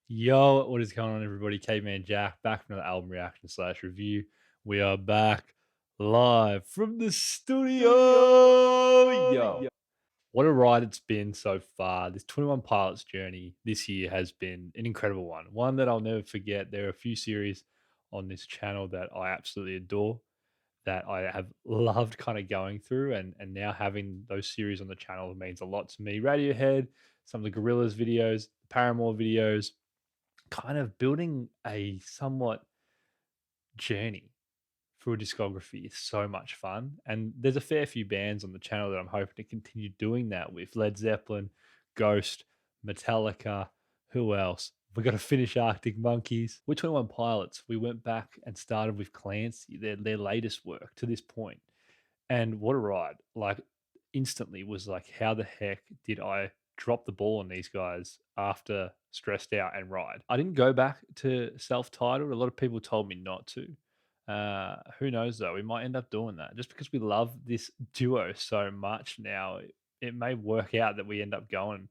Yo, what is going on, everybody? Caveman Jack back from another album reaction slash review. We are back live from the studio. Yo, what a ride it's been so far. This 21 Pilots journey this year has been an incredible one that I'll never forget. There are a few series on this channel that I absolutely adore, that I have loved kind of going through, and now having those series on the channel means a lot to me. Radiohead, some of the Gorillas videos, Paramore videos, kind of building a somewhat journey through a discography is so much fun. And there's a fair few bands on the channel that I'm hoping to continue doing that with: Led Zeppelin, Ghost, Metallica, who else? We got to finish Arctic Monkeys. With 21 Pilots, we went back and started with Clancy, their latest work to this point. And what a ride. Like, instantly was like, how the heck did I drop the ball on these guys after Stressed Out and Ride? I didn't go back to self-titled. A lot of people told me not to. Who knows though? We might end up doing that just because we love this duo so much now. It may work out that we end up going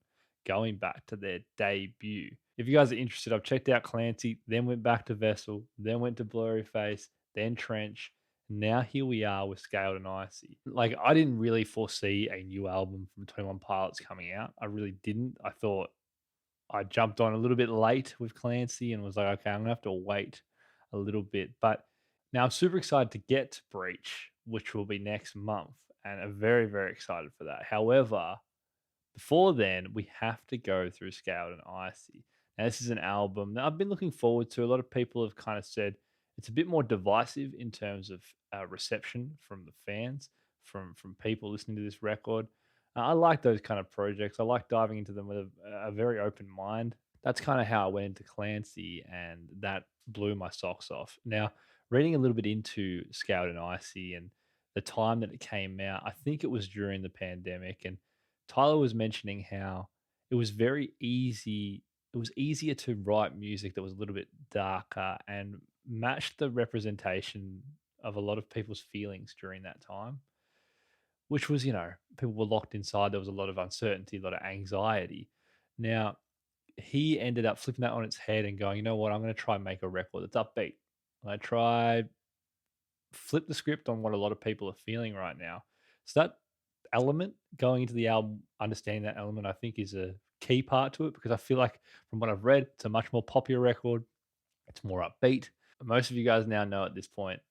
back to their debut. If you guys are interested, I've checked out Clancy, then went back to Vessel, then went to Blurry Face, then Trench. Now here we are with Scaled and Icy. Like, I didn't really foresee a new album from 21 Pilots coming out. I really didn't. I thought I jumped on a little bit late with Clancy and was like, okay, I'm gonna have to wait a little bit. But now I'm super excited to get to Breach, which will be next month, and I'm very, very excited for that. However, before then, we have to go through Scaled and Icy. Now, this is an album that I've been looking forward to. A lot of people have kind of said it's a bit more divisive in terms of reception from the fans, from people listening to this record. I like those kind of projects. I like diving into them with a very open mind. That's kind of how I went into Clancy, and that blew my socks off. Now, reading a little bit into Scaled and Icy and the time that it came out, I think it was during the pandemic, and Tyler was mentioning how it was very easy. It was easier to write music that was a little bit darker and matched the representation of a lot of people's feelings during that time, which was, people were locked inside. There was a lot of uncertainty, a lot of anxiety. Now, he ended up flipping that on its head and going, you know what, I'm going to try and make a record that's upbeat. I try flip the script on what a lot of people are feeling right now. So that element going into the album, understanding that element, I think is a key part to it, because I feel like from what I've read, it's a much more popular record. It's more upbeat. Most of you guys now know at this point,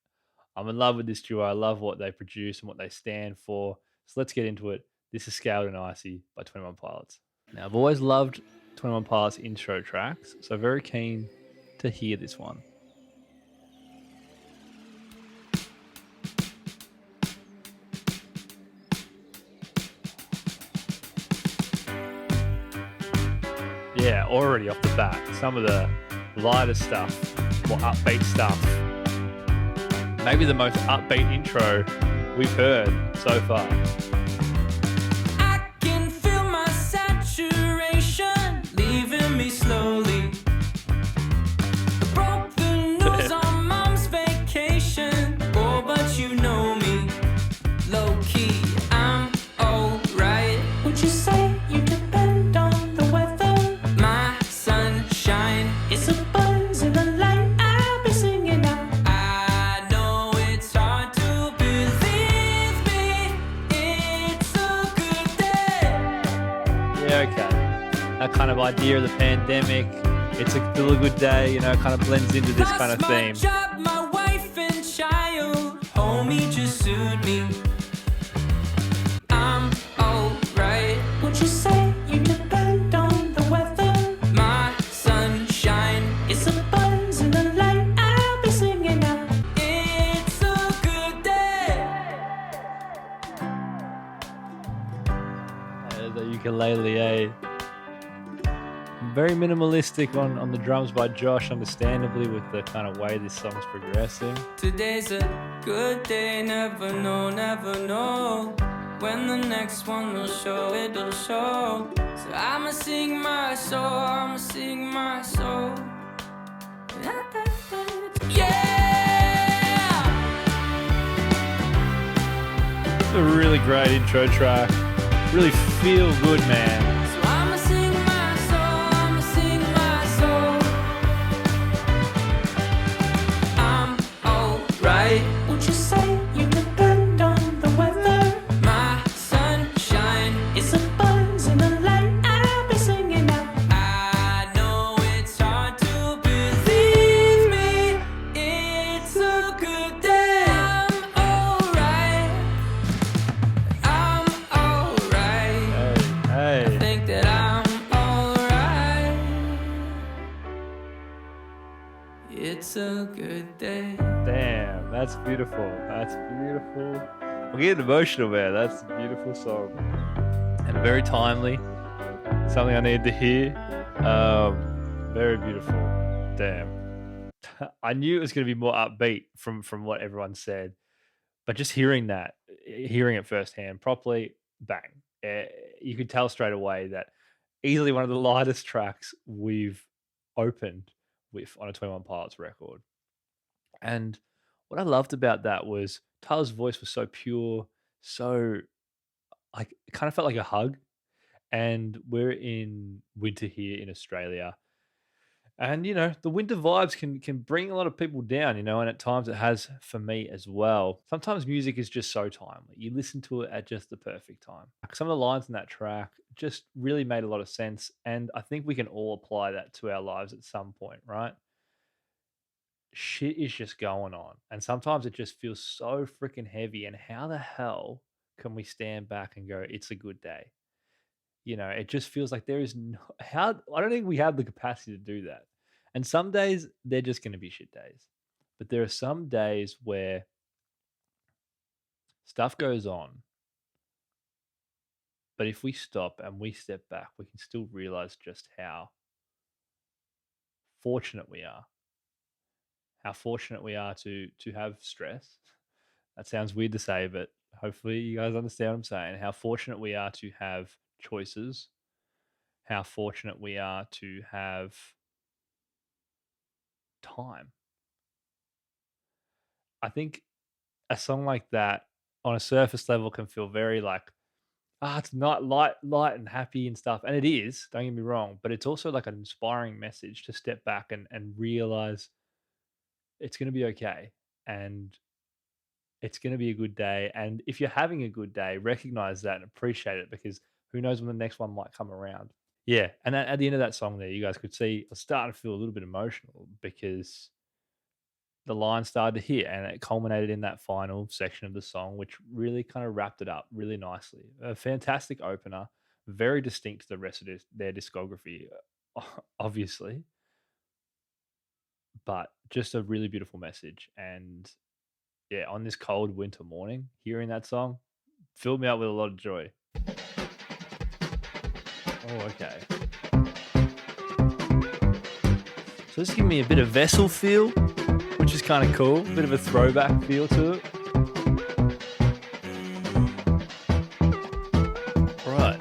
I'm in love with this duo. I love what they produce and what they stand for. So let's get into it. This is Scaled and Icy by 21 Pilots. Now, I've always loved 21 Pilots intro tracks, so very keen to hear this one. Yeah, already off the bat, some of the lighter stuff, more upbeat stuff. Maybe the most upbeat intro we've heard so far. I can feel my saturation leaving me slowly. I broke the news on mom's vacation. Oh, but you know me, low key, I'm alright. Would you say you depend on the weather? My sunshine is a buzz in the light. I'll be singing out. I know it's hard to believe me. It's a good day. Yeah, okay. That kind of idea of the pandemic, it's still a good day, kind of blends into this kind of Lost theme. my job, my wife and child. Homie just sued me. I'm alright. Would you say you depend on the weather? My sunshine is a buzz in the light. I'll be singing out. It's a good day. The ukulele, eh? Very minimalistic on the drums by Josh, understandably, with the kind of way this song's progressing. Today's a good day. Never know when the next one will show. It'll show. So I'ma sing my soul. I'ma sing my soul. Yeah. It's a really great intro track. Really feel good, man. So I'ma sing my soul. I'ma sing my soul. It's a good day. Damn, that's beautiful. That's beautiful. I'm getting emotional, man. That's a beautiful song. And very timely. Something I need to hear. Very beautiful. Damn. I knew it was going to be more upbeat from what everyone said, but just hearing that, hearing it firsthand properly, bang. You could tell straight away that easily one of the lightest tracks we've opened with on a 21 Pilots record. And what I loved about that was Tyler's voice was so pure, so like it kind of felt like a hug. And we're in winter here in Australia. And the winter vibes can bring a lot of people down, and at times it has for me as well. Sometimes music is just so timely. You listen to it at just the perfect time. Some of the lines in that track just really made a lot of sense. And I think we can all apply that to our lives at some point, right? Shit is just going on. And sometimes it just feels so freaking heavy. And how the hell can we stand back and go, it's a good day? It just feels like there is I don't think we have the capacity to do that. And some days they're just going to be shit days. But there are some days where stuff goes on. But if we stop and we step back, we can still realize just how fortunate we are. How fortunate we are to have stress. That sounds weird to say, but hopefully you guys understand what I'm saying. How fortunate we are to have choices, how fortunate we are to have time. I think a song like that on a surface level can feel very like, it's not light and happy and stuff. And it is, don't get me wrong, but it's also like an inspiring message to step back and realize it's going to be okay. And it's going to be a good day. And if you're having a good day, recognize that and appreciate it, because who knows when the next one might come around. Yeah. And at the end of that song there, you guys could see I was starting to feel a little bit emotional because the line started to hit and it culminated in that final section of the song, which really kind of wrapped it up really nicely. A fantastic opener, very distinct to the rest of their discography, obviously, but just a really beautiful message. And yeah, on this cold winter morning, hearing that song filled me up with a lot of joy. Oh, okay. So this giving me a bit of Vessel feel, which is kind of cool. A bit of a throwback feel to it. Right.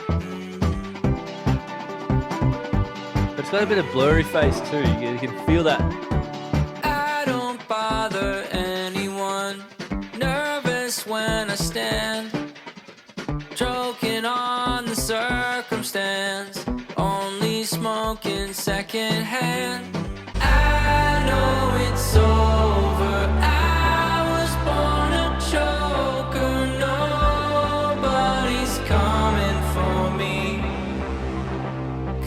But it's got a bit of blurry face too. You can feel that. I don't bother anyone. Nervous when I stand. Choking on the circumstance. Only smoking secondhand. I know it's over. I was born a choker. Nobody's coming for me.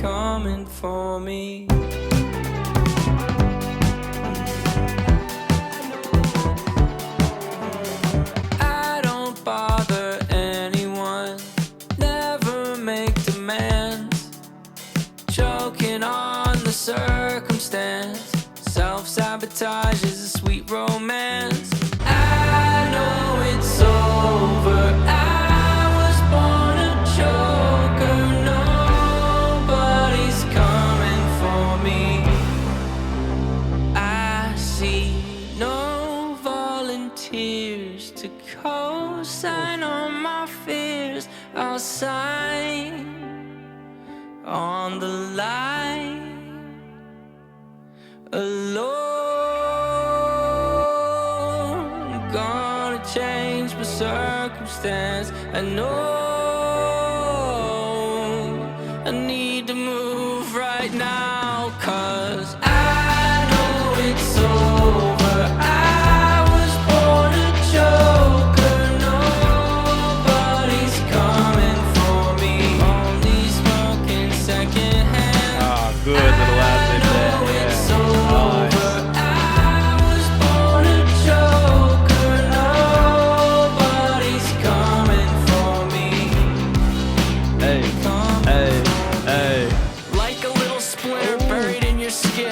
Coming for me. I don't bother anyone. Never make demands. Choking on the circumstance. Self-sabotage is a sweet romance. I know it's over. I was born a choker. Nobody's coming for me. I see no volunteers to co-sign on my fears. I'll sign on the line. Alone, gonna change my circumstance. I know I need to move right now, 'cause I know it's over. I was born a joker. Nobody's coming for me. Only smoking secondhand. Ah, good little ad-lib there.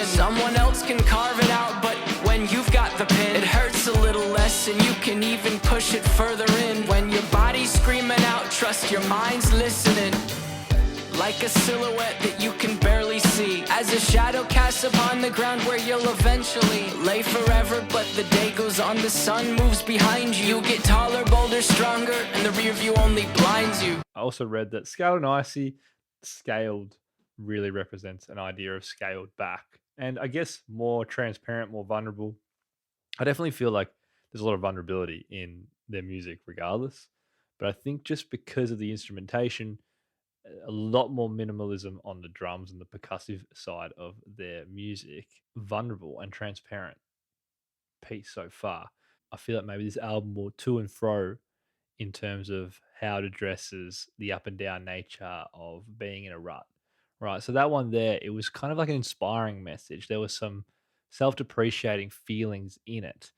Someone else can carve it out, but can even push it further in. When your body's screaming out, trust your mind's listening. Like a silhouette that you can barely see, as a shadow casts upon the ground where you'll eventually lay forever. But the day goes on, the sun moves behind you. You get taller, bolder, stronger, and the rear view only blinds you. I also read that scaled and icy, scaled really represents an idea of scaled back. And I guess more transparent, more vulnerable. I definitely feel like there's a lot of vulnerability in their music regardless. But I think just because of the instrumentation, a lot more minimalism on the drums and the percussive side of their music, vulnerable and transparent piece so far. I feel like maybe this album will to and fro in terms of how it addresses the up and down nature of being in a rut. Right. So that one there, it was kind of like an inspiring message. There was some self-depreciating feelings in it,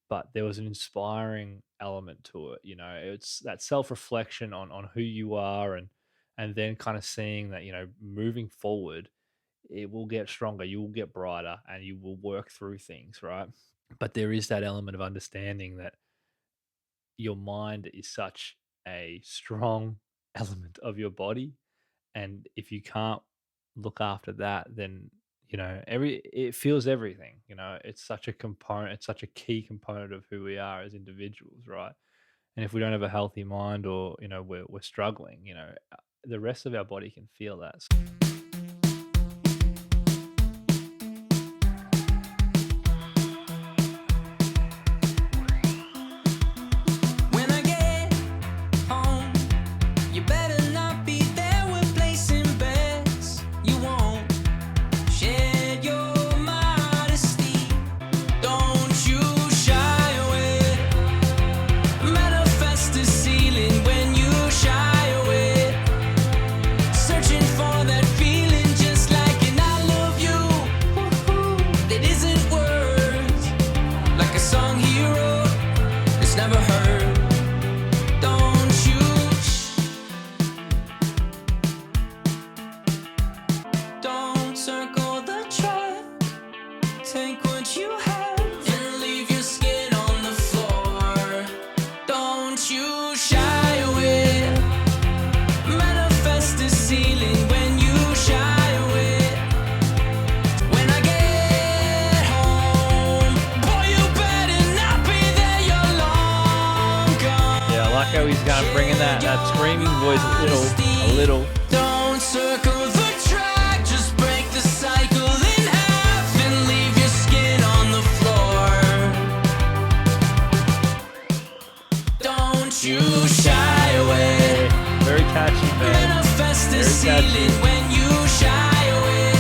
but there was an inspiring element to it. You know, it's that self-reflection on who you are, and then kind of seeing that, you know, moving forward, it will get stronger, you will get brighter, and you will work through things, right? But there is that element of understanding that your mind is such a strong element of your body, and if you can't look after that, then, you know, it feels everything. You know, it's such a component, it's such a key component of who we are as individuals, right? And if we don't have a healthy mind, or, you know, we're struggling, you know, the rest of our body can feel that. When I get home, you better not be there. We're placing bets. You won't share your modesty. Don't you shy away. Manifest the ceiling when you shy away. Searching for that feeling, just like an I love you. That isn't words. Like a song he wrote that's never heard. Don't you don't circle the track. Take what you have and leave your skin on the floor. Don't you shy away. Manifest the ceiling when you shy away. When I get home, boy, you better not be there. You're long gone. Yeah, I like how he's kind of bringing that screaming voice a little. Don't circle the track, just break the cycle in half and leave your skin on the floor. Don't you shy away. Very catchy, man. Manifest the Very catchy. ceiling when you shy away.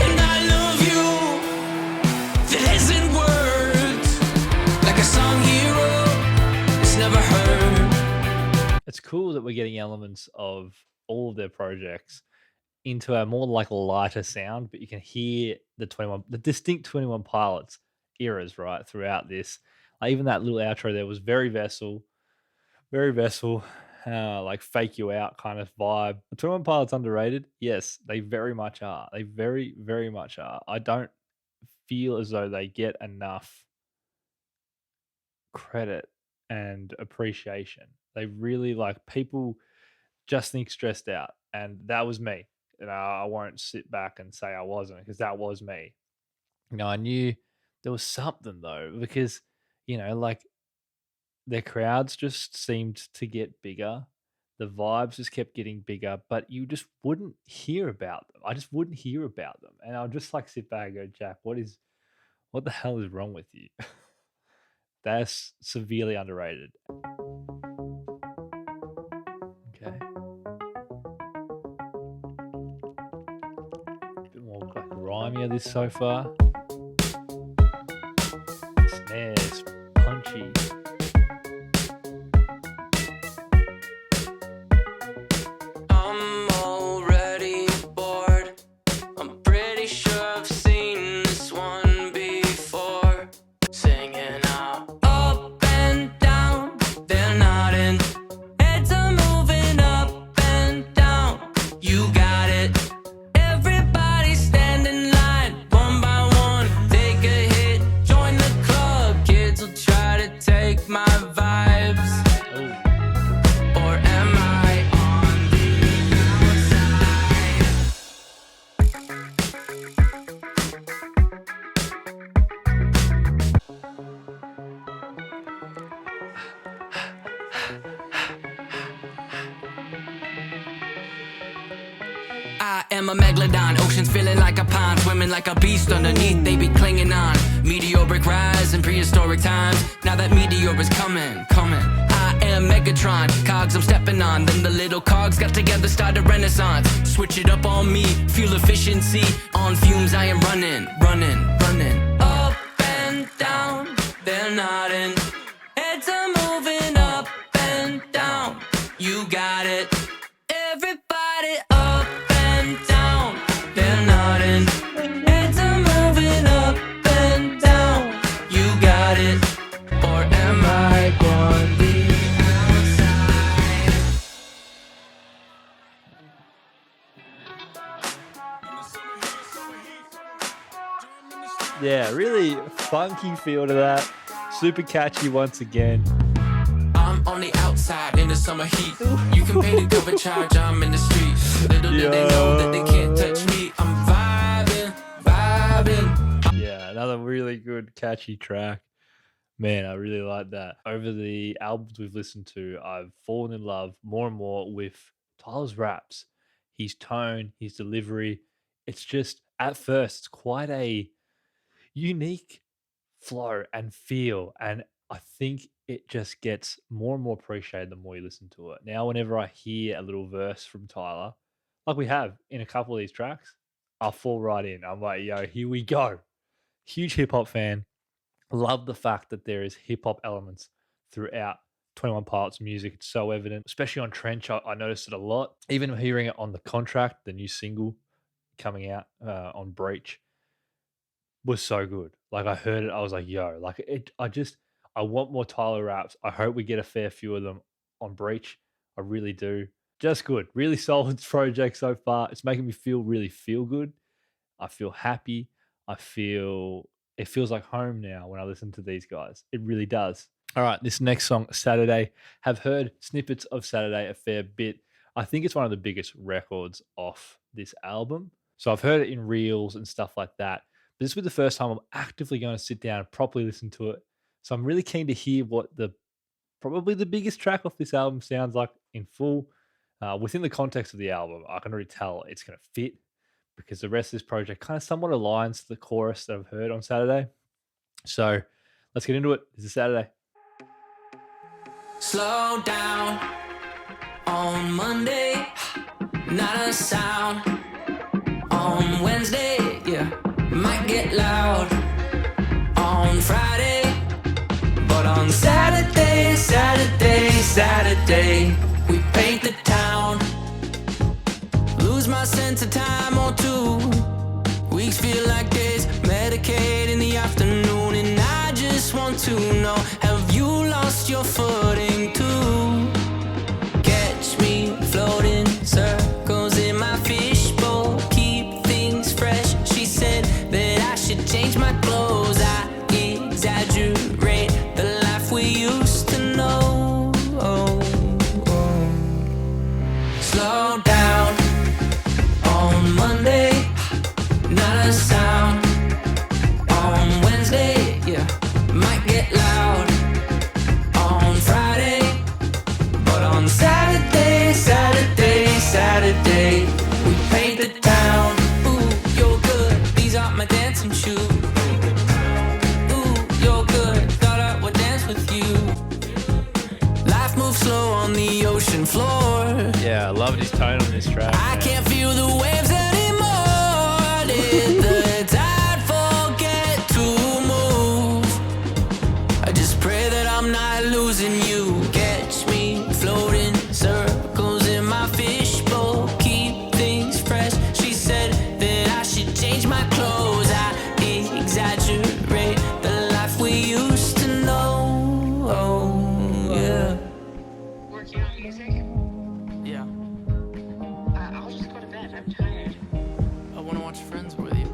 And I love you. That isn't words. Like a song he wrote, it's never heard. It's cool that we're getting elements of all of their projects into a more like lighter sound, but you can hear the distinct 21 Pilots eras right throughout this. Like even that little outro there was very Vessel, like fake you out kind of vibe. The 21 Pilots underrated? Yes, they very much are. They very, very much are. I don't feel as though they get enough credit and appreciation. They really, like, people just think stressed out, and that was me. You know, I won't sit back and say I wasn't, because that was me. You know, I knew there was something though, because, you know, like, their crowds just seemed to get bigger. The vibes just kept getting bigger, but you just wouldn't hear about them. I just wouldn't hear about them. And I'll just like sit back and go, Jack, what the hell is wrong with you? That's severely underrated. Okay. Bit more like grimier this so far. Snares, punchy. I'm already bored. I'm pretty sure I've seen this one before. Singing out up and down, they're nodding. Heads are moving up and down. You got it. Everybody stand in line. I am a megalodon, oceans feeling like a pond, swimming like a beast underneath, they be clinging on. Meteoric rise in prehistoric times, now that meteor is coming. I am Megatron, cogs I'm stepping on, then the little cogs got together, started renaissance. Switch it up on me, fuel efficiency, on fumes I am running. Up and down, they're nodding, heads are moving up and down, you got it. Everybody up and down, they're nodding, heads are moving up and down, you got it. Or am I on the outside? Yeah, really funky feel to that. Super catchy once again. I'm on the outside in the summer heat. You can pay the cover charge, I'm in the street. Little did they know that they can't touch me. I'm vibing. Yeah, another really good catchy track. Man, I really like that. Over the albums we've listened to, I've fallen in love more and more with Tyler's raps. His tone, his delivery. It's just, at first, it's quite a unique flow and feel. And I think it just gets more and more appreciated the more you listen to it. Now, whenever I hear a little verse from Tyler, like we have in a couple of these tracks, I'll fall right in. I'm like, yo, here we go. Huge hip hop fan. Love the fact that there is hip hop elements throughout 21 Pilots music. It's so evident, especially on Trench. I noticed it a lot. Even hearing it on The Contract, the new single coming out on Breach, was so good. Like I heard it, I was like, yo, like it. I want more Tyler raps. I hope we get a fair few of them on Breach. I really do. Just good. Really solid project so far. It's making me really feel good. I feel happy. It feels like home now when I listen to these guys. It really does. All right, this next song, Saturday. Have heard snippets of Saturday a fair bit. I think it's one of the biggest records off this album. So I've heard it in reels and stuff like that. But this will be the first time I'm actively going to sit down and properly listen to it. So I'm really keen to hear what probably the biggest track off this album sounds like in full. Within the context of the album, I can already tell it's going to fit because the rest of this project kind of somewhat aligns to the chorus that I've heard on Saturday. So let's get into it. This is Saturday. Slow down on Monday, not a sound. On Wednesday, yeah, might get loud. On Friday, but on Saturday, we paint the town. Lose my sense of time or 2 weeks feel like days. Medicaid in the afternoon, and I just want to know, have you lost your footing too? Catch me floating circles in my fishbowl, keep things fresh. She said that I should change my clothes. I exaggerate the life we used to know. Slow down on Monday, not a sound. On Wednesday, yeah, might get loud. On Friday, but on Saturday, we paint the town. Ooh, you're good, these aren't my dancing shoes. Ooh, you're good, thought I would dance with you. Life moves slow on the ocean floor. Yeah, I love his tone on this track. I can't feel the waves anymore. Did the tide forget to move? I just pray that I'm not losing you. Catch me floating circles in my fishbowl, keep things fresh. She said that I should change my clothes. I exaggerate the life we used to know. Oh, yeah. Working on music? Yeah. I'll just go to bed. I'm tired. I want to watch Friends with you.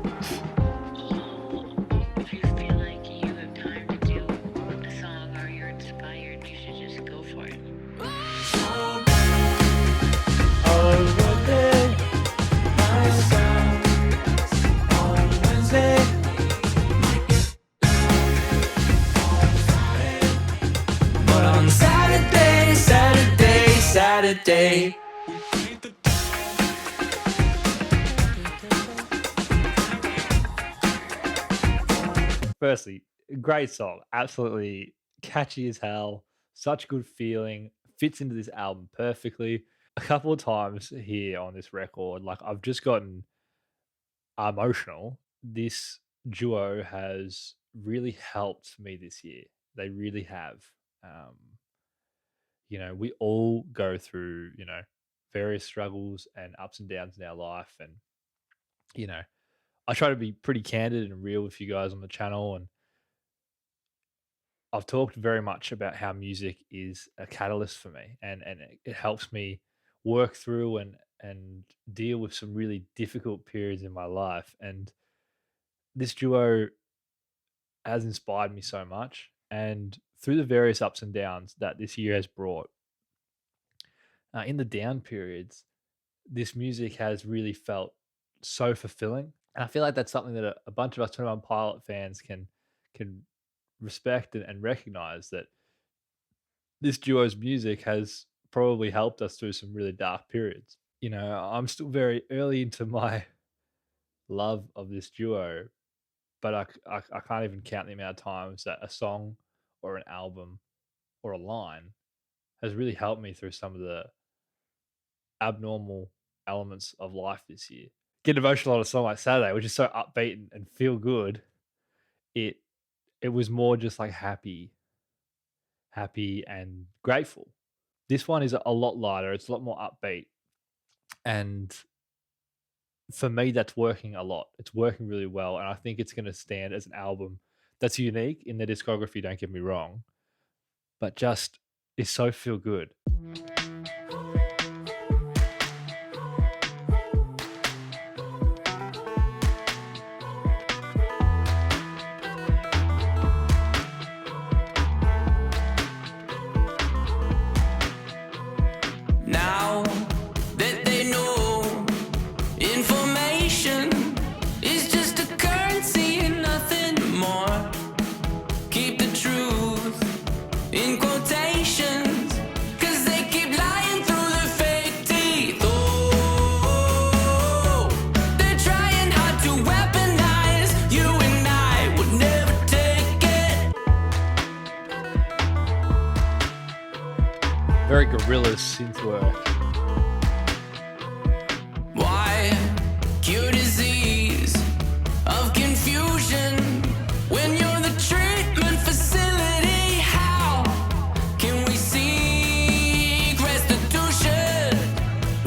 firstly, great song, absolutely catchy as hell, such good feeling, fits into this album perfectly. A couple of times here on this record, like I've just gotten emotional. This duo has really helped me this year. They really have. Um, we all go through, various struggles and ups and downs in our life. And, you know, I try to be pretty candid and real with you guys on the channel. And I've talked very much about how music is a catalyst for me, and it helps me work through and deal with some really difficult periods in my life. And this duo has inspired me so much. And through the various ups and downs that this year has brought, in the down periods, this music has really felt so fulfilling. And I feel like that's something that a bunch of us 21 Pilot fans can respect and recognize, that this duo's music has probably helped us through some really dark periods. I'm still very early into my love of this duo, but I can't even count the amount of times that a song or an album or a line has really helped me through some of the abnormal elements of life this year. Get emotional on a song like Saturday, which is so upbeat and feel good. It was more just like happy and grateful. This one is a lot lighter. It's a lot more upbeat, and for me, that's working a lot. It's working really well, and I think it's going to stand as an album that's unique in the discography. Don't get me wrong, but just is so feel good. Now that they know information is just a currency and nothing more. Keep the truth in quotations, 'cause they keep lying through their fake teeth. Oh, they're trying hard to weaponize you, and I would never take it. Very Gorillaz synth work. Why cure disease of confusion when you're the treatment facility? How can we seek restitution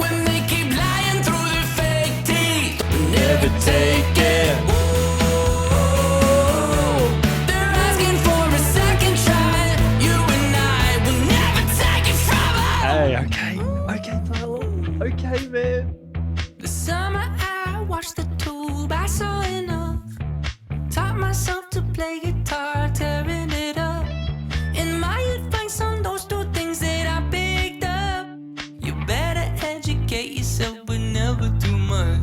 when they keep lying through their fake teeth? Never take it. Oh, they're asking for a second try. You and I will never take it from them. Hey, okay, Tyler. Okay, man. The summer I watched the tube, I saw enough. Taught myself to play guitar, tearing it up. And my advice on those two things that I picked up: you better educate yourself, but never too much.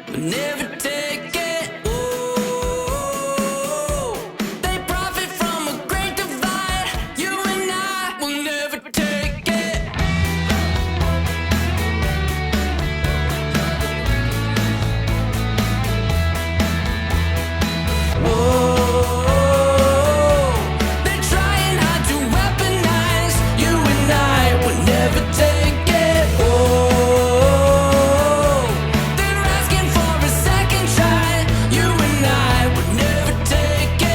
But never take it. Oh, they profit from a great divide. You and I will never take it. Oh, they're trying hard to weaponize you, and I will never take it. Oh, they're asking for a second try. You and I would never take it.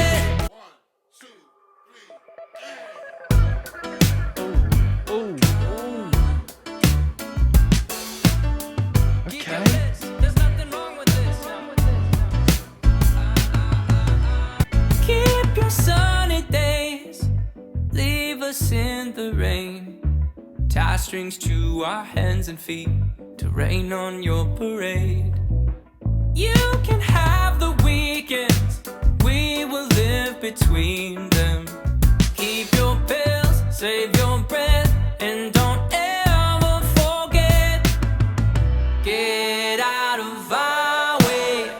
Okay. There's nothing wrong with this. Keep your sunny days, leave us in the rain. Tie strings to our hands and feet to rain on your parade. You can have the weekends, we will live between them. Keep your pills, save your breath, and don't ever forget. Get out of our way,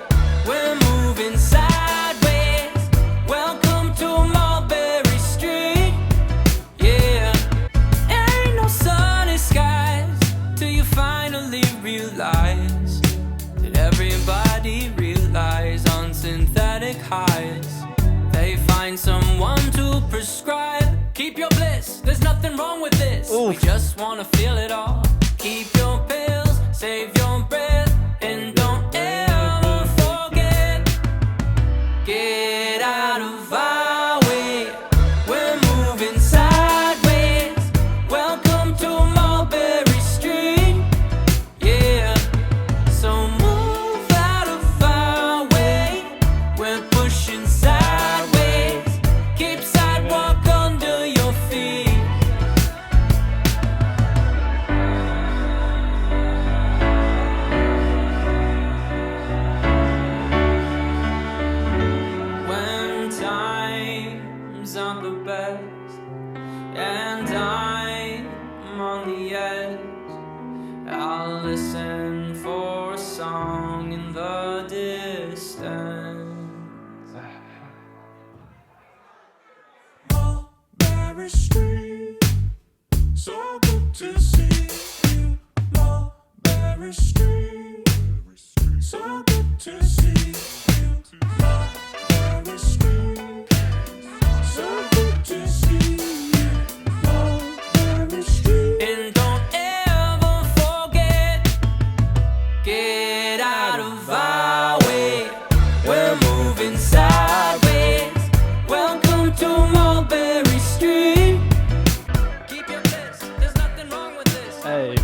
we're moving sideways. Welcome to Mulberry Street. Yeah, ain't no sunny skies till you find find someone to prescribe. Keep your bliss, there's nothing wrong with this. We just wanna feel it all. Keep your pills, save your breath, and don't ever forget. Get out of our way, we're moving sideways. Welcome to Mulberry Street, yeah. So move out of our way, we're pushing sideways. Keep sidewalk under your feet. When times aren't the best and I'm on the edge, I'll listen for a song in the distance. Mulberry Street, so good to see you. Mulberry Street, so good to see you. Mulberry Street, so good to see you. Mulberry Street. And don't ever forget, get out of our way, we're moving sideways. Welcome to Mulberry Street. Keep your bliss, there's nothing wrong with this. Hey.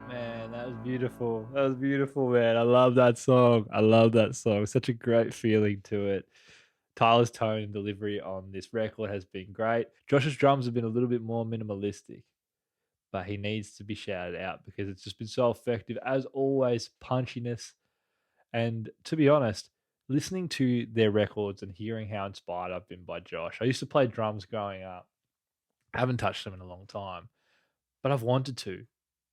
Man, that was beautiful. That was beautiful, man. I love that song. I love that song. Such a great feeling to it. Tyler's tone and delivery on this record has been great. Josh's drums have been a little bit more minimalistic, but he needs to be shouted out because it's just been so effective. As always, punchiness. And to be honest, listening to their records and hearing how inspired I've been by Josh. I used to play drums growing up. I haven't touched them in a long time, but I've wanted to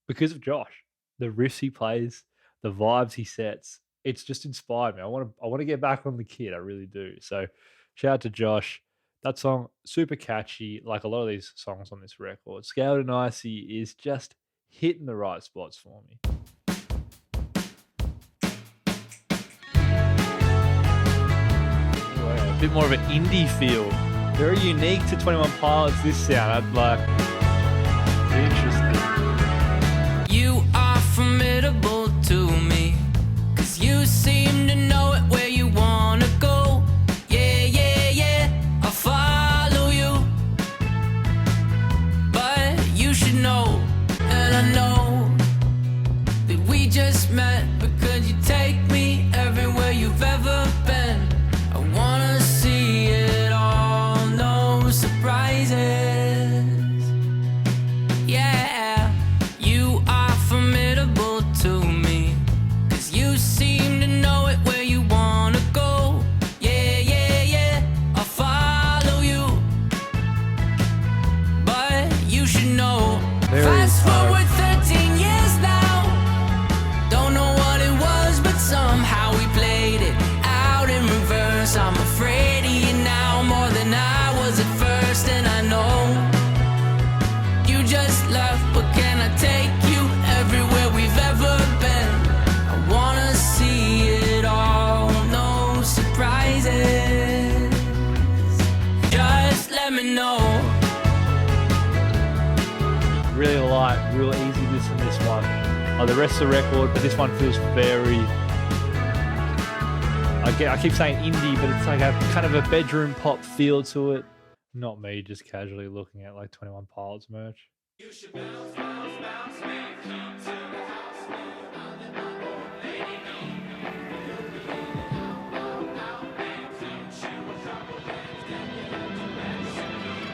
because of Josh. The riffs he plays, the vibes he sets, it's just inspired me. I want to get back on the kid. I really do. So shout out to Josh. That song, super catchy, like a lot of these songs on this record. Scaled and Icy is just hitting the right spots for me. Wow, a bit more of an indie feel. Very unique to 21 Pilots, this sound. I'd like, interesting. You are formidable to me, 'cause you seem to know it where you wanna go. Yeah, yeah, yeah, I'll follow you. But you should know, and I know, that we just met because you take me everywhere you've ever been. I wanna see it all, no surprises. Yeah, you are formidable to me, 'cause you seem to know it where you wanna go. Yeah, yeah, yeah, I'll follow you. But you should know, Very fast hard. forward 13 years now. Don't know what it was, but somehow we played it out in reverse. I'm afraid of you now more than I was at first, and I know you just left, but can I take you everywhere we've ever been? I wanna see it all, no surprises. Just let me know. Really light, real easy listen to this one. Like the rest of the record, but this one feels very. I keep saying indie, but it's like a kind of a bedroom pop feel to it. Not me, just casually looking at like 21 Pilots merch.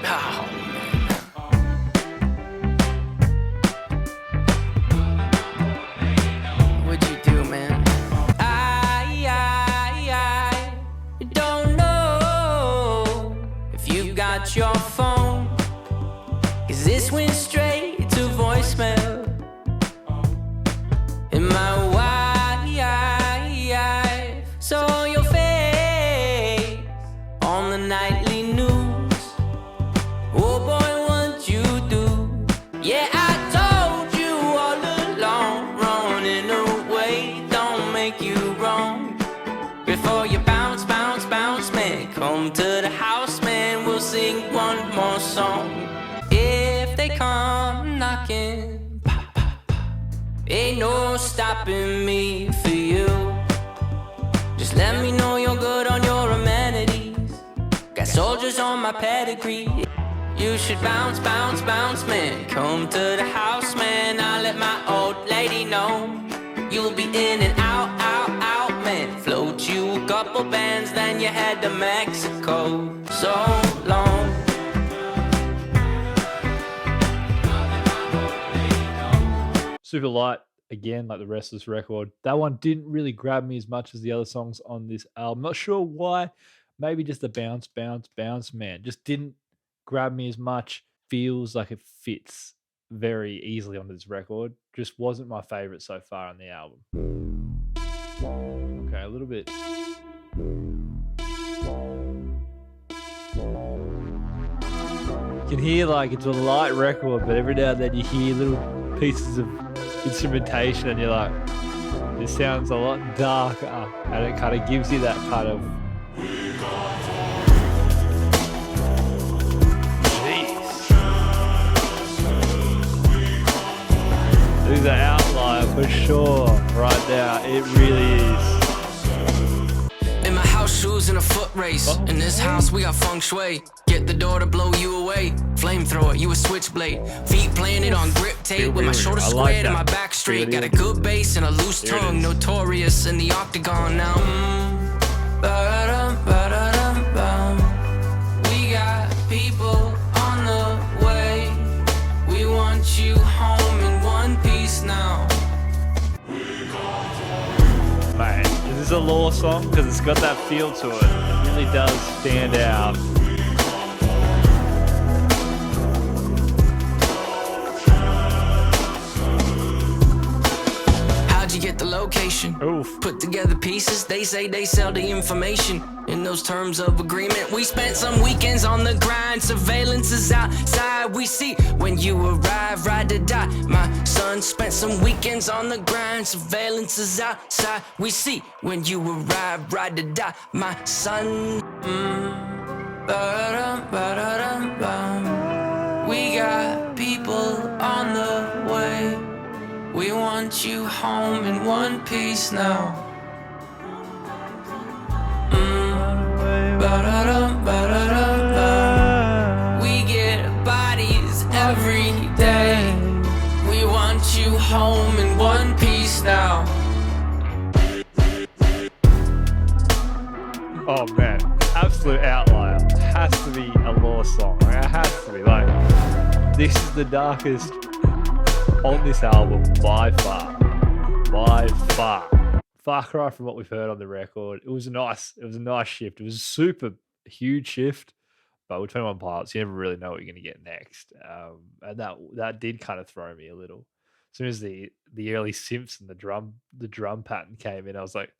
Oh, man. What'd you do, man? I don't know if you got your phone, 'cause this went straight to voicemail. In my wife saw your face on the nightly news. Oh, no stopping me for you. Just let me know you're good on your amenities. Got soldiers on my pedigree. You should bounce, bounce, bounce, man. Come to the house, man. I'll let my old lady know. You'll be in and out, out, out, man. Float you a couple bands, then you head to Mexico. So long. Super light, again, like the rest of this record. That one didn't really grab me as much as the other songs on this album. Not sure why. Maybe just the bounce, bounce, bounce, man. Just didn't grab me as much. Feels like it fits very easily on this record. Just wasn't my favorite so far on the album. Okay, a little bit. You can hear like it's a light record, but every now and then you hear little pieces of instrumentation and you're like, this sounds a lot darker, and it kind of gives you that kind of this is an outlier for sure right now. It really is. In my house, shoes in a foot race. In this house, we got feng shui. Get the door to blow you away. Flamethrower, you a switchblade. Feet planted on grip tape with my shoulder squared and my back straight. Got a good bass and a loose tongue. Notorious in the octagon now. Ba-da-dum, ba-da-dum, bum. We got people on the way. We want you home in one piece now. Man, is this a Law song? Because it's got that feel to it. It really does stand out. How'd you get the location? Oof. Put together pieces, they say they sell the information. In those terms of agreement, we spent some weekends on the grind. Surveillance is outside, we see when you arrive, ride to die. My son spent some weekends on the grind. Surveillance is outside, we see when you arrive, ride to die. My son, ba-da-dum, ba-da-dum, bum. We got people on the way. We want you home in one piece now. Ba-da-dum, ba-da-dum, bum. We get bodies every day. We want you home in one piece now. Oh man, absolute outlier. Has to be a Law song. Like, it has to be. Like, this is the darkest on this album by far. By far. Far cry from what we've heard on the record. It was a nice shift. It was a super huge shift, but with 21 Pilots, you never really know what you're going to get next. And that did kind of throw me a little. As soon as the early Simpson, the drum pattern came in, I was like,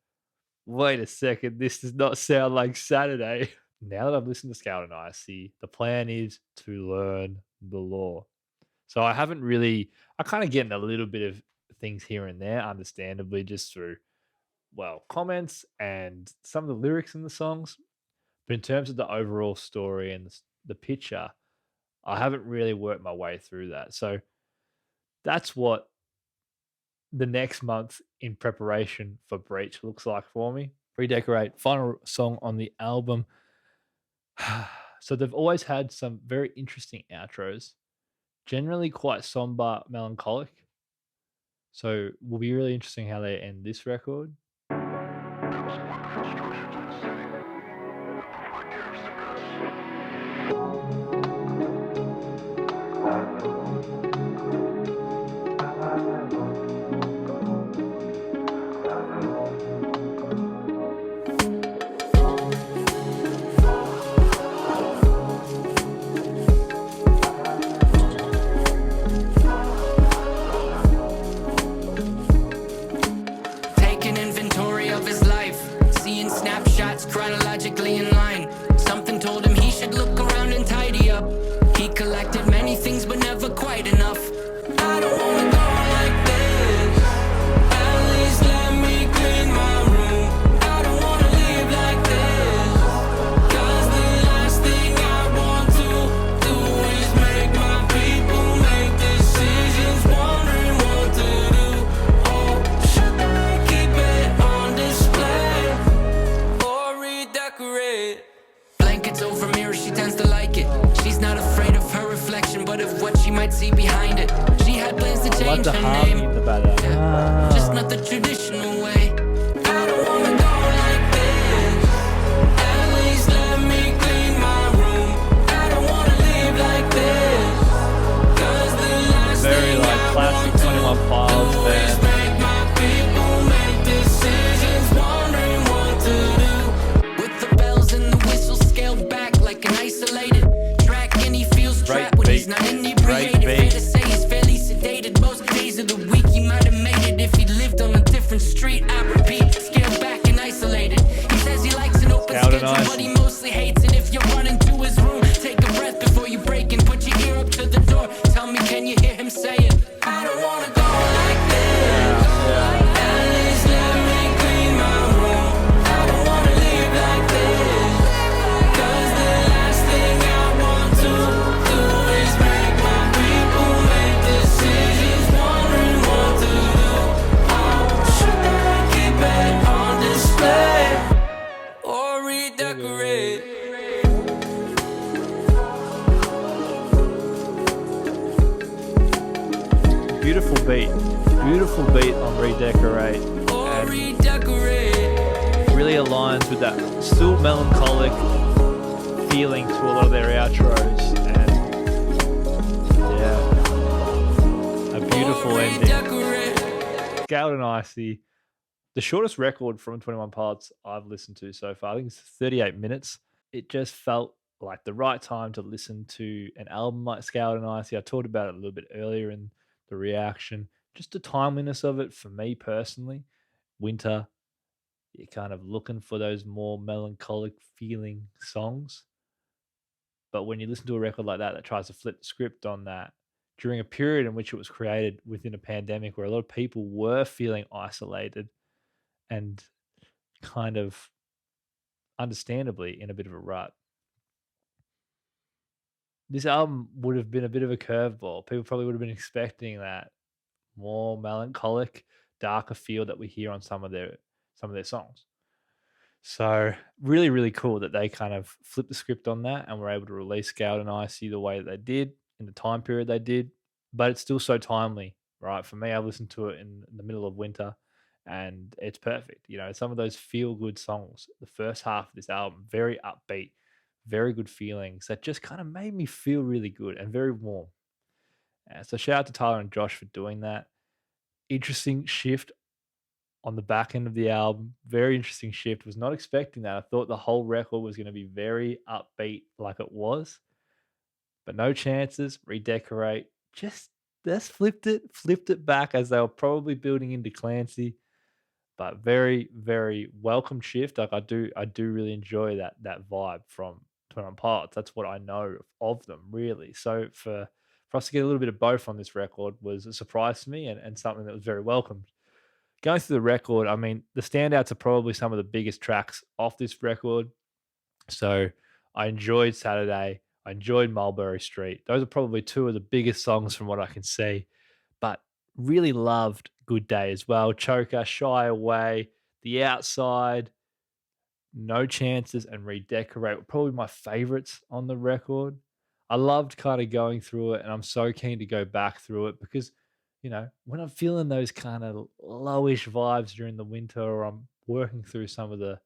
wait a second, this does not sound like Saturday. Now that I've listened to Scout and ICY, the plan is to learn the Law. So I kind of getting a little bit of things here and there, understandably, just through, well, comments and some of the lyrics in the songs. But in terms of the overall story and the picture, I haven't really worked my way through that. So that's what the next month in preparation for Breach looks like for me. Redecorate, final song on the album. So they've always had some very interesting outros, generally quite somber, melancholic. So it will be really interesting how they end this record. Redecorate. or And redecorate. really aligns with that still melancholic feeling to a lot of their outros. And yeah, a beautiful ending. Redecorate. Scaled and Icy, the shortest record from 21 Pilots I've listened to so far. I think it's 38 minutes. It just felt like the right time to listen to an album like Scaled and Icy. I talked about it a little bit earlier in the reaction. Just the timeliness of it for me personally. Winter, you're kind of looking for those more melancholic feeling songs. But when you listen to a record like that tries to flip the script on that during a period in which it was created within a pandemic where a lot of people were feeling isolated and kind of understandably in a bit of a rut, this album would have been a bit of a curveball. People probably would have been expecting that more melancholic, darker feel that we hear on some of their songs. So really, really cool that they kind of flipped the script on that and were able to release Scaled and Icy the way that they did in the time period they did. But it's still so timely, right? For me, I've listened to it in the middle of winter and it's perfect. You know, some of those feel good songs, the first half of this album, very upbeat, very good feelings that just kind of made me feel really good and very warm. So shout out to Tyler and Josh for doing that. Interesting shift on the back end of the album. Very interesting shift. Was not expecting that. I thought the whole record was going to be very upbeat like it was. But no chances. Redecorate. Just flipped it back as they were probably building into Clancy. But very, very welcome shift. Like I do really enjoy that vibe from 21 Pilots. That's what I know of them, really. So for us to get a little bit of both on this record was a surprise to me and something that was very welcomed. Going through the record, I mean, the standouts are probably some of the biggest tracks off this record. So I enjoyed Saturday. I enjoyed Mulberry Street. Those are probably two of the biggest songs from what I can see. But really loved Good Day as well. Choker, Shy Away, The Outside, No Chances, and Redecorate were probably my favorites on the record. I loved kind of going through it, and I'm so keen to go back through it because, you know, when I'm feeling those kind of lowish vibes during the winter or I'm working through some of the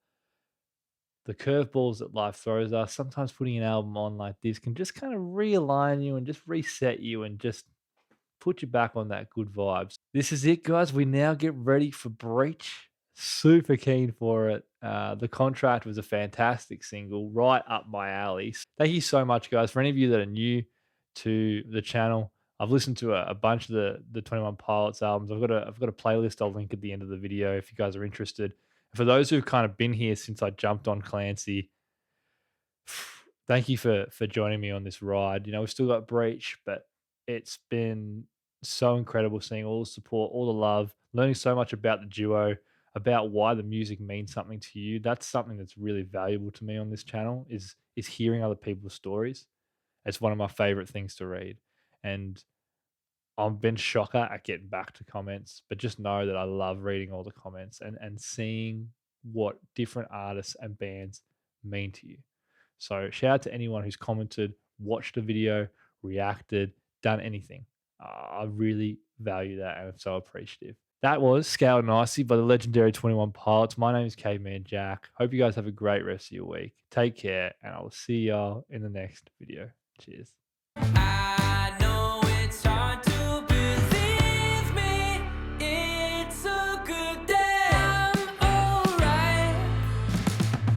curveballs that life throws us, sometimes putting an album on like this can just kind of realign you and just reset you and just put you back on that good vibes. This is it, guys. We now get ready for Breach. Super keen for it. The Contract was a fantastic single, right up my alley. Thank you so much, guys. For any of you that are new to the channel, I've listened to a bunch of the 21 Pilots albums. I've got a playlist I'll link at the end of the video if you guys are interested. For those who've kind of been here since I jumped on Clancy, thank you for joining me on this ride. You know, we've still got Breach, but it's been so incredible seeing all the support, all the love, learning so much about the duo, about why the music means something to you. That's something that's really valuable to me on this channel is hearing other people's stories. It's one of my favorite things to read. And I've been shocker at getting back to comments, but just know that I love reading all the comments and seeing what different artists and bands mean to you. So shout out to anyone who's commented, watched a video, reacted, done anything. I really value that and I'm so appreciative. That was Scaled and Icy by the legendary 21 Pilots. My name is Caveman Jack. Hope you guys have a great rest of your week. Take care, and I will see y'all in the next video. Cheers.